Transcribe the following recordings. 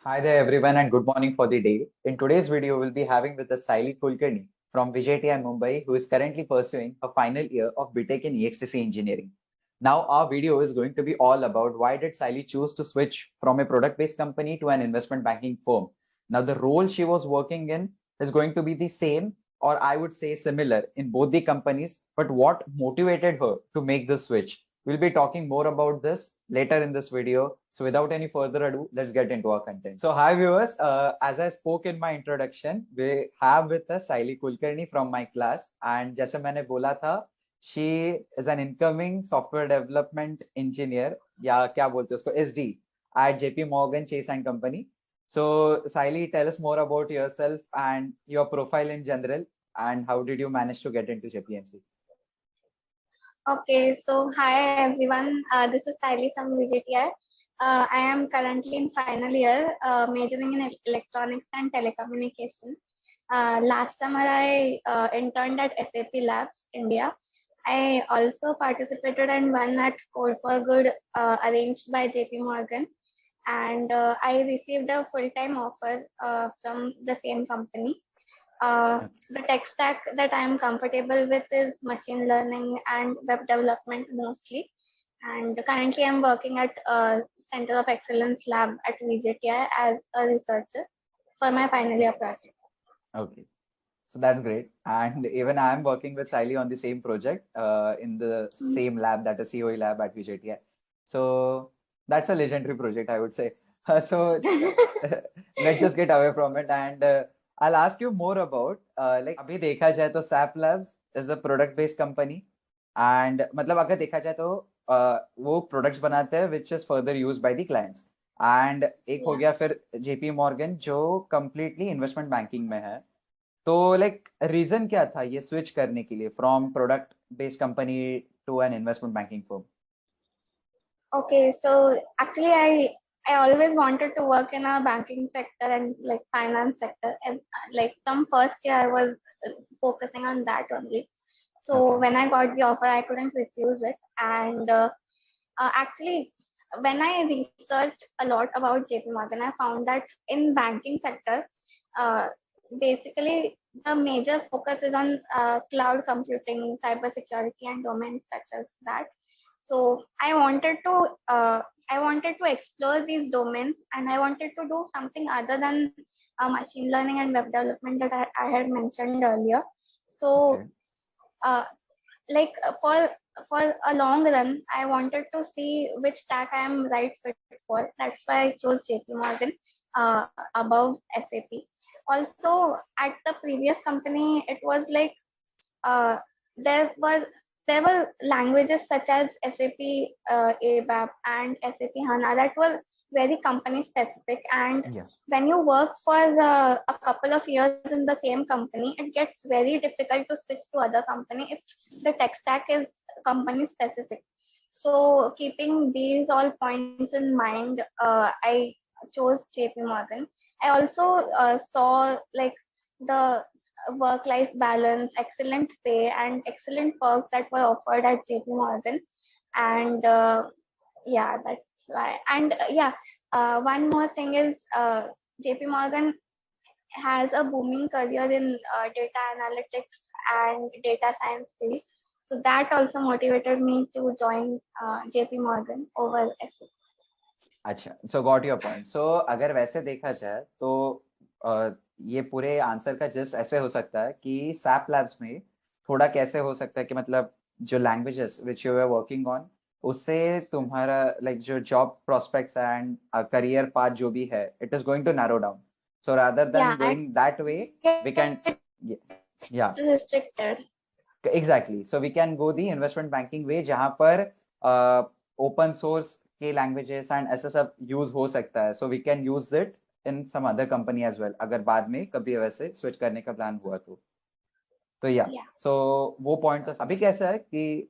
Hi there, everyone, and good morning for the day. In today's video, we'll be having with us Sayali Kulkarni from VJTI Mumbai, who is currently pursuing a final year of BTech in EXTC engineering. Now, our video is going to be all about why did Sayali choose to switch from a product-based company to an investment banking firm. Now, the role she was working in is going to be the same, or I would say similar, in both the companies. But what motivated her to make the switch? We'll be talking more about this later in this video. So without any further ado, let's get into our content. So hi viewers, as I spoke in my introduction, we have with us Sayali Kulkarni from my class. And जैसे मैंने बोला था, she is an incoming software development engineer, या क्या बोलते हैं उसको, SD at JP Morgan Chase and Company. So Sayali, tell us more about yourself and your profile in general, and how did you manage to get into JPMC? Okay, so hi everyone. This is Sayali from VJTI. I am currently in final year, majoring in electronics and telecommunication. Last summer, I interned at SAP Labs India. I also participated in one at Code for Good, arranged by JP Morgan, and I received a full-time offer from the same company. The tech stack that I am comfortable with is machine learning and web development mostly. And currently I'm working at Center of Excellence Lab at VJTI as a researcher for my final year project. Okay. So that's great. And even I'm working with Sayali on the same project in the same lab, that is COE lab at VJTI. So that's a legendary project, I would say. So let's just get away from it. And I'll ask you more about like अभी देखा जाए तो SAP Labs is a product based company. And मतलब अगर देखा जाए तो वो products बनाते हैं which is further used by the clients. And एक हो गया फिर JP Morgan जो completely investment banking में है. तो लाइक रीजन क्या था ये स्विच करने के लिए from product based company to an investment banking firm? Okay, so actually I always wanted to work in a banking sector and like finance sector, and like from first year I was focusing on that only. So when I got the offer, I couldn't refuse it. And actually, when I researched a lot about JP Morgan, I found that in banking sector, basically the major focus is on cloud computing, cybersecurity, and domains such as that. So I wanted to explore these domains, and I wanted to do something other than machine learning and web development that I had mentioned earlier. So like for a long run, I wanted to see which stack I am right fit for. That's why I chose JP Morgan above SAP. Also, at the previous company, it was like there were languages such as SAP ABAP and SAP HANA that were very company specific, and when you work for a couple of years in the same company, it gets very difficult to switch to other company if the tech stack is company specific. So keeping these all points in mind, I chose JP Morgan. I also saw like the work-life balance, excellent pay, and excellent perks that were offered at JP Morgan, and yeah, that's why. And one more thing is JP Morgan has a booming career in data analytics and data science field, so that also motivated me to join JP Morgan over SAP. अच्छा, so got your point. So अगर वैसे देखा जाए तो ये पूरे answer का just ऐसे हो सकता है कि SAP Labs में थोड़ा कैसे हो सकता है कि मतलब जो languages which you are working on उससे तुम्हारा लाइक जो job prospects and career path जो भी है it is going to narrow down. So rather than going that way we can restricted. Exactly. So we can go the investment banking way जहाँ पर open source के languages and ऐसा सब use हो सकता है. So we can use it in some other company as well. अगर बाद में कभी वैसे switch करने का plan हुआ तो so वो point तो अभी कैसा है कि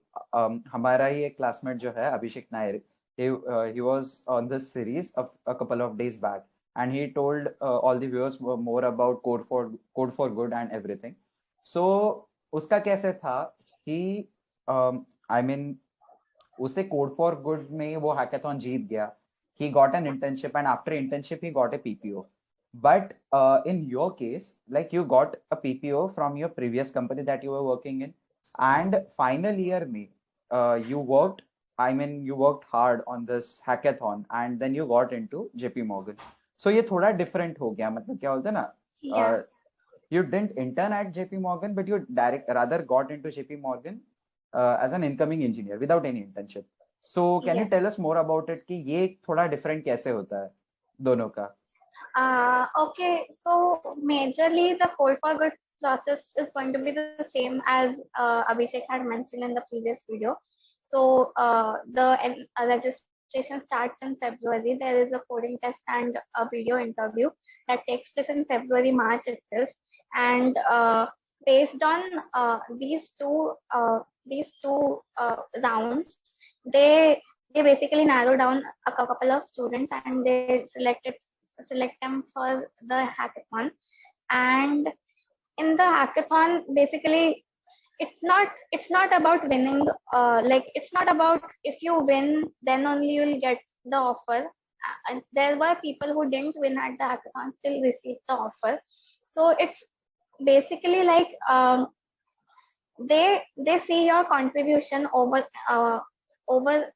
हमारा ही एक classmate जो है अभिषेक Nair, he was on this series a couple of days back, and he told all the viewers more about code for good and everything. So उसका कैसे था कि I mean उससे कोड फॉर गुड में वो हैकाथॉन जीत गया, he got an internship, and after internship, he got a PPO. But in your case, like you got a PPO from your previous company that you were working in, and final year में, you worked. I mean, you worked hard on this hackathon, and then you got into JP Morgan. So ये थोड़ा different हो गया. मतलब क्या बोलते हैं ना? Yeah. You didn't intern at JP Morgan, but you rather got into JP Morgan as an incoming engineer without any internship. So can you Yes. tell us more about it कि ये थोड़ा different कैसे होता है दोनों का? Okay, so majorly the code for good process is going to be the same as Abhishek had mentioned in the previous video. So the registration starts in February. There is a coding test and a video interview that takes place in February, March itself. And based on these two rounds, they basically narrow down a couple of students and they select them for the hackathon. And in the hackathon, basically it's not about winning. Like it's not about if you win then only you'll get the offer. And there were people who didn't win at the hackathon still received the offer. So it's basically like they see your contribution over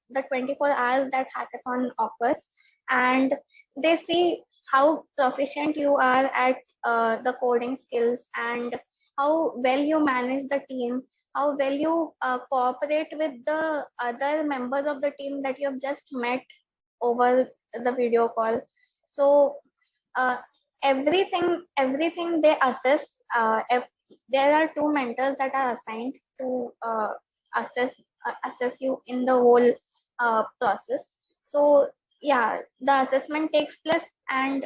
the 24 hours that hackathon offers, and they see how proficient you are at the coding skills and how well you manage the team, how well you cooperate with the other members of the team that you have just met over the video call. So uh, everything they assess. There are two mentors that are assigned to assess you in the whole process. So yeah, the assessment takes place, and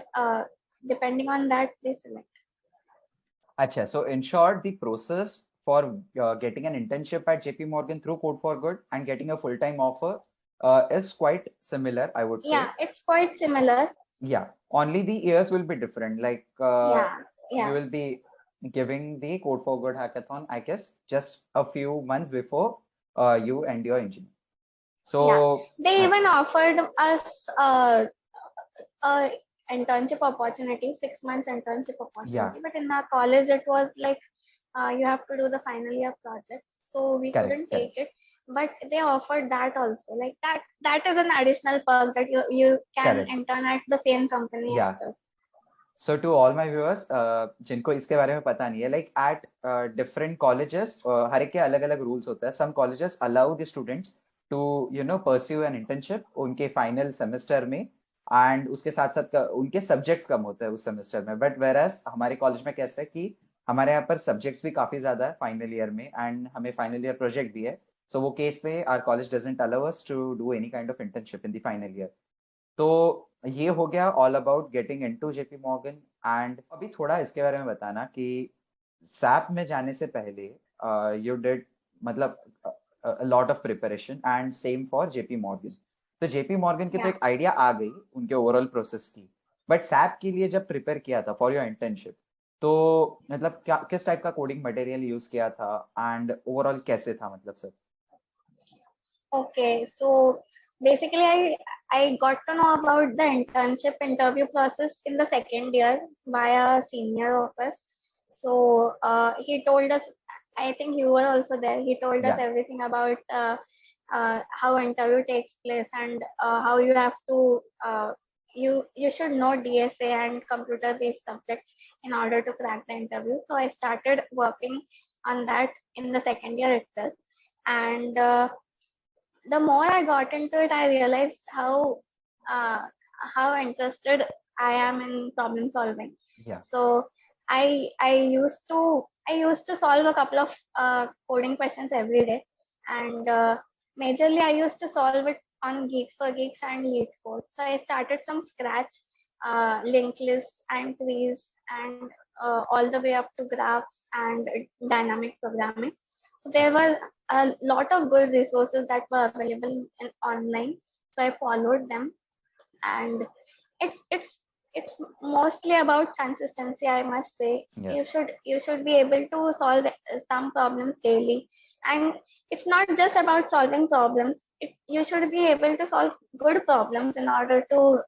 depending on that, they select. Acha, so in short, the process for getting an internship at JP Morgan through Code for Good and getting a full-time offer is quite similar, I would say. Yeah, it's quite similar. Yeah, only the years will be different. Like you will be giving the Code for Good hackathon, I guess, just a few months before you end your engineering. So they even offered us a internship opportunity, 6 months internship opportunity. But in our college, it was like you have to do the final year project, so we couldn't take it. But they offered that also. Like that is an additional perk that you can intern at the same company. Yeah. So to all my viewers, जिनको इसके बारे में पता नहीं है, like at different colleges, हर एक के अलग-अलग rules होता है. Some colleges allow the students to pursue an internship उनके final semester में, and उसके साथ-साथ उनके subjects कम होते हैं उस semester में. But whereas हमारे college में कैसा है कि हमारे यहाँ पर subjects भी काफी ज़्यादा है final year में, and हमें final year project भी है. So वो case पे our college doesn't allow us to do any kind of internship in the final year. तो ये हो गया all about getting into JP Morgan. And अभी थोड़ा इसके बारे में बताना कि सैप में जाने से पहले यू डिड मतलब lot of preparation and same for JP Morgan. तो जेपी मॉर्गन की तो एक आइडिया आ गई उनके ओवरऑल प्रोसेस की, बट सैप के लिए जब प्रिपेयर किया था फॉर योर इंटर्नशिप, तो मतलब क्या किस टाइप का कोडिंग मटेरियल यूज किया था एंड ओवरऑल कैसे था मतलब sir? Okay, so basically I got to know about the internship interview process in the second year via a senior of us. So he told us, I think you were also there, he told us everything about how interview takes place and how you have to you should know DSA and computer based subjects in order to crack the interview. So I started working on that in the second year itself, and the more I got into it, I realized how interested I am in problem solving. Yeah. So I used to solve a couple of coding questions every day, and majorly I used to solve it on Geeks for Geeks and Lead Code. So I started from scratch, linked lists and trees, and all the way up to graphs and dynamic programming. So there were a lot of good resources that were available online. So I followed them, and it's mostly about consistency, I must say. You should be able to solve some problems daily, and it's not just about solving problems. you should be able to solve good problems in order to,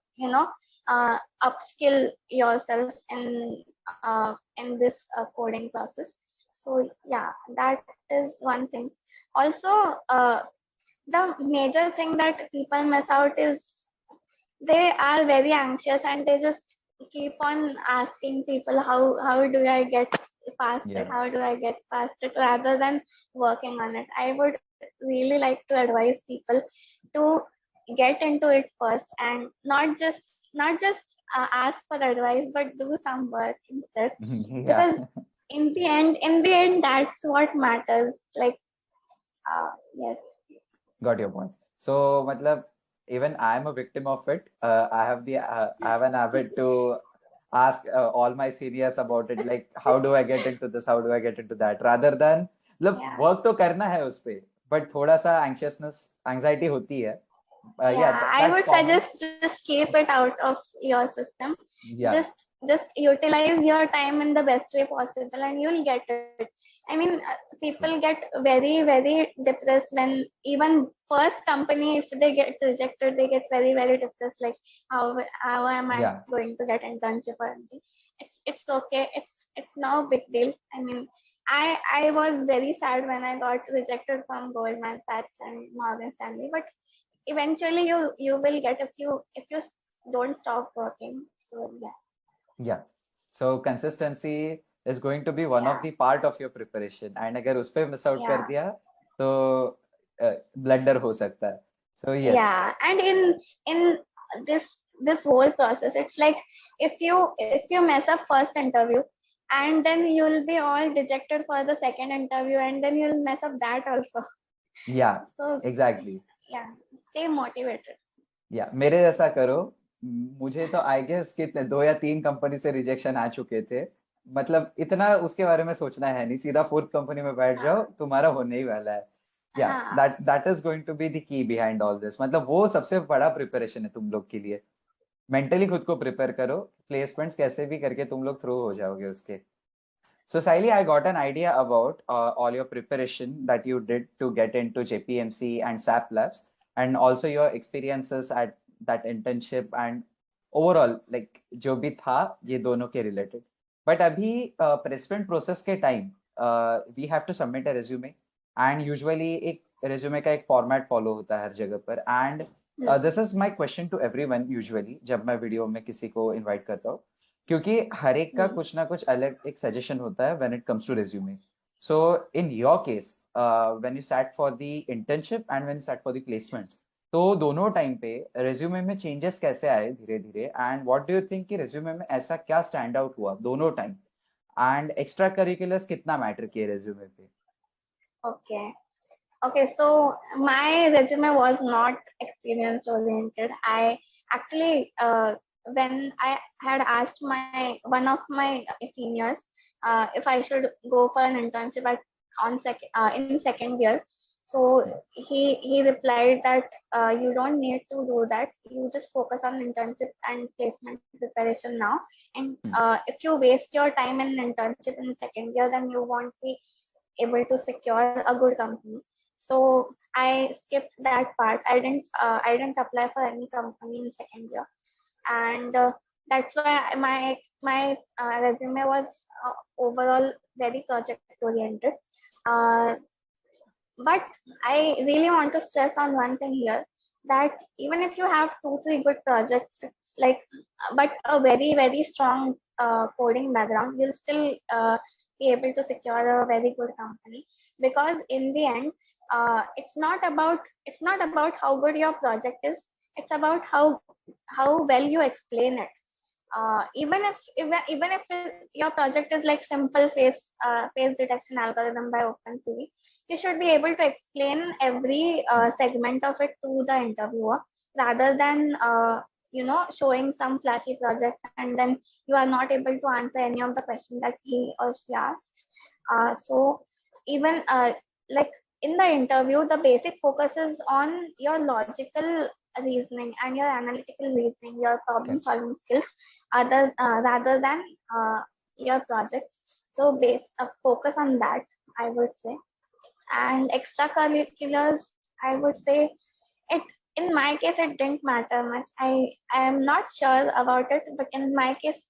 upskill yourself in this coding process. So yeah, that is one thing. Also, the major thing that people miss out is they are very anxious and they just keep on asking people, how do I get past it, Yeah. how do I get past it, rather than working on it. I would really like to advise people to get into it first, and not just ask for advice, but do some work instead, Yeah. because in the end that's what matters. Like, yes. Got your point. So, matlab, even I am a victim of it. I have an habit to ask all my seniors about it, like how do I get into this, how do I get into that, rather than मतलब Yeah. work तो करना है उस पे, but थोड़ा सा anxiety होती है. Yeah, Yeah, I that's would common. suggest just keep it out of your system. Yeah, Just utilize your time in the best way possible, and you'll get it. I mean, people true. get very depressed when even first company, if they get rejected, they get very depressed. Like, how am I Yeah, going to get internship or anything? It's okay. It's no big deal. I mean, I was very sad when I got rejected from Goldman Sachs and Morgan Stanley, but eventually you will get if you don't stop working. So yeah. yeah. So consistency is going to be one of Yeah. the part of your preparation, and अगर उस पे miss out कर Yeah. दिया तो blunder हो सकता है. So yes. Yeah, and in this whole process, it's like if you mess up first interview, and then you'll be all dejected for the second interview, and then you'll mess up that also. Yeah, So exactly. yeah, stay motivated. या मेरे जैसा करो. मुझे तो I guess कितने 2 या 3 company से rejection आ चुके थे. मतलब इतना उसके बारे में सोचना है नहीं, सीधा फोर्थ कंपनी में बैठ जाओ, हाँ. तुम्हारा होने ही वाला है. या हाँ. That is going to be the key behind all this. मतलब वो सबसे बड़ा प्रिपरेशन है तुम लोग के लिए. मेंटली खुद को प्रिपेयर करो. प्लेसमेंट्स कैसे भी करके तुम लोग थ्रू हो जाओगे उसके. So, Saili, I got an idea about all your preparation that you did to get into JPMC and SAP Labs, and also your experiences at that internship and overall, like जो भी था ये दोनों के related. But अभी placement process के time we have to submit a resume, and usually एक resume का एक format follow होता है हर जगह पर. And this is my question to everyone usually जब मैं वीडियो में किसी को invite करता हूँ, क्योंकि हर एक का कुछ ना कुछ अलग एक सजेशन होता है when it comes to resume. So in your case when you sat for the internship and when you sat for the placements, तो दोनों टाइम पे रिज्यूमे में चेंजेस कैसे आए धीरे धीरे, and what do you think कि रिज्यूमे में ऐसा क्या स्टैंड आउट हुआ दोनों टाइम, एंड एक्स्ट्रा करिकुलर्स कितना मैटर किए रिज्यूमे पे? Okay. Okay, so my resume was not experience oriented. I actually, when I had asked one of my seniors if I should go for an internship in second year, so he replied that you don't need to do that. You just focus on internship and placement preparation now. And if you waste your time in internship in second year, then you won't be able to secure a good company. So I skipped that part. I didn't apply for any company in second year, and that's why my resume was overall very project oriented. Uh, but I really want to stress on one thing here, that even if you have 2-3 good projects, like, but a very strong coding background, you'll still be able to secure a very good company, because in the end, it's not about how good your project is. It's about how well you explain it. Even if your project is like simple face detection algorithm by OpenCV, you should be able to explain every segment of it to the interviewer, rather than showing some flashy projects and then you are not able to answer any of the questions that he or she asks. So even like in the interview, the basic focus is on your logical reasoning and your analytical reasoning, your problem solving skills, rather than your projects. So focus on that, I would say. And extracurriculars, I would say, it in my case it didn't matter much. I am not sure about it, but in my case,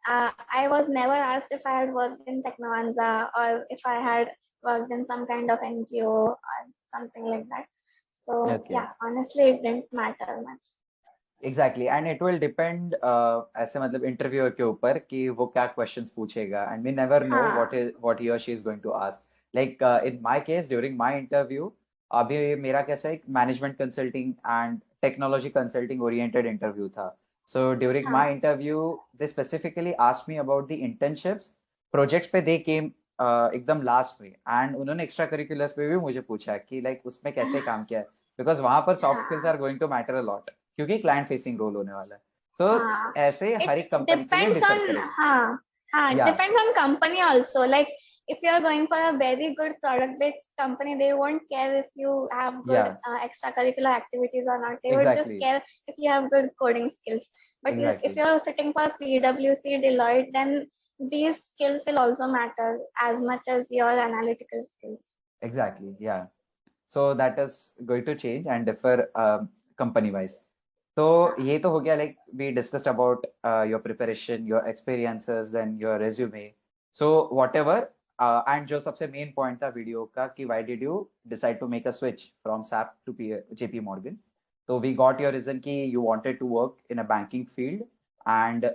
I was never asked if I had worked in Technovanza or if I had worked in some kind of NGO or something like that. So Okay. yeah, honestly, it didn't matter much. Exactly, and it will depend ऐसे मतलब interviewer के ऊपर कि वो क्या questions पूछेगा, and we never know हाँ what he or she is going to ask. Like in my case, during my interview, अभी मेरा कैसा एक management consulting and technology consulting oriented interview था. So during my हाँ interview, they specifically asked me about the internships, projects पे they came एकदम last में, and उन्होंने extra curriculars पे भी मुझे पूछा कि like उसमें कैसे काम किया है, because वहां पर soft skills हाँ are going to matter a lot. क्योंकि क्लाइंट फेसिंग रोल होने वाला है, सो हाँ. ऐसे It हर एक कंपनी के लिए depends डिफर on करेगा. it या depends on company also. Like if you are going for a very good product based company, they won't care if you have या good extracurricular activities or not. They would just exactly care if you have good coding skills. But if exactly you're sitting for PwC, Deloitte, then these skills will also matter as much as your analytical skills. Exactly या so that is going to change and differ company wise. तो ये तो हो गया, like we discussed about your preparation, your experiences, then your resume. So whatever, and जो सबसे main point था video का कि why did you decide to make a switch from SAP to JP Morgan. तो वी गॉट योर रीजन कि you wanted to work in a banking field, and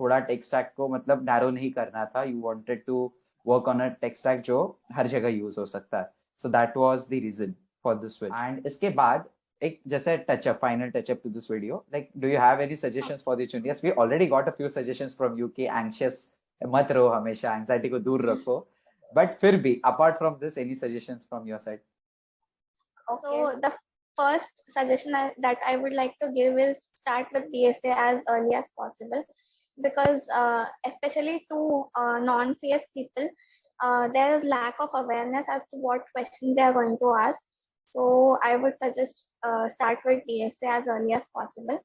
थोड़ा tech stack को मतलब narrow नहीं करना था, you wanted to work on a tech stack जो हर जगह यूज हो सकता है. So that was the reason for the switch. And इसके बाद एक जैसे touch-up, final touch-up to this video. Like, do you have any suggestions for the juniors? We already got a few suggestions from you कि anxious मत रहो हमेशा, anxiety को दूर रखो. But फिर भी, apart from this, any suggestions from your side? Okay. So the first suggestion that I would like to give is start with DSA as early as possible, because especially to non-CS people, there is lack of awareness as to what questions they are going to ask. So I would suggest start with DSA as early as possible,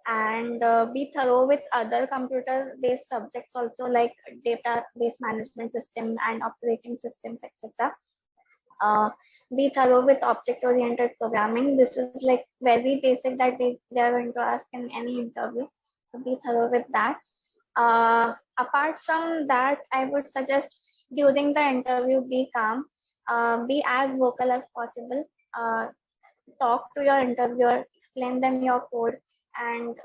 and be thorough with other computer-based subjects also, like database management system and operating systems, etc. Be thorough with object-oriented programming. This is like very basic that they are going to ask in any interview. So be thorough with that. Apart from that, I would suggest during the interview, be calm, be as vocal as possible. Talk to your interviewer, explain them your code, and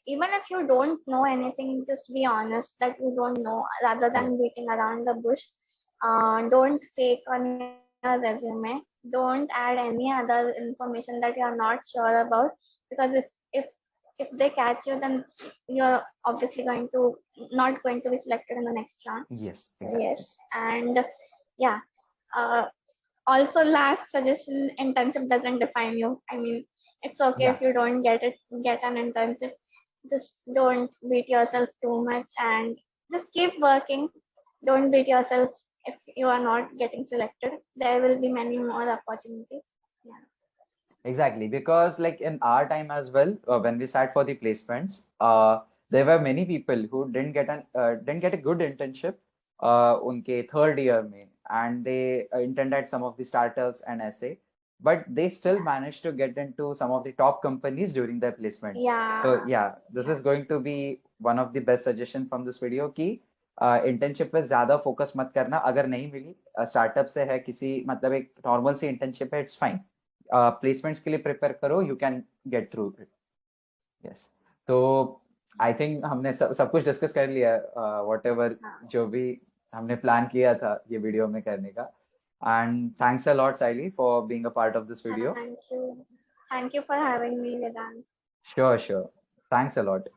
even if you don't know anything, just be honest that you don't know rather than beating around the bush. Don't fake on your resume. Don't add any other information that you are not sure about, because if they catch you, then you're obviously not going to be selected in the next round. Yes, So, exactly. yes, and yeah. Also, last suggestion: internship doesn't define you. I mean, it's okay Yeah. if you don't get an internship. Just don't beat yourself too much and just keep working. Don't beat yourself if you are not getting selected. There will be many more opportunities. Yeah. Exactly, because like in our time as well, when we sat for the placements, there were many people who didn't get a good internship उनके third year में, and they interned at some of the startups and ऐसे, but they still managed to get into some of the top companies during their placement. Yeah. So yeah, this is going to be one of the best suggestion from this video कि internship पे ज्यादा focus मत करना. अगर नहीं मिली startup से है, किसी मतलब एक नॉर्मल सी इंटर्नशिप है, इट्स फाइन. प्लेसमेंट्स के लिए प्रिपेयर करो, you can get through it. Yes. तो आई थिंक हमने सब कुछ डिस्कस कर लिया, वॉट एवर जो भी हमने प्लान किया था ये वीडियो में करने का. And thanks a lot Saili for being a part of this video. Thank you. Thank you for having me, Vedant. Sure sure. Thanks a lot.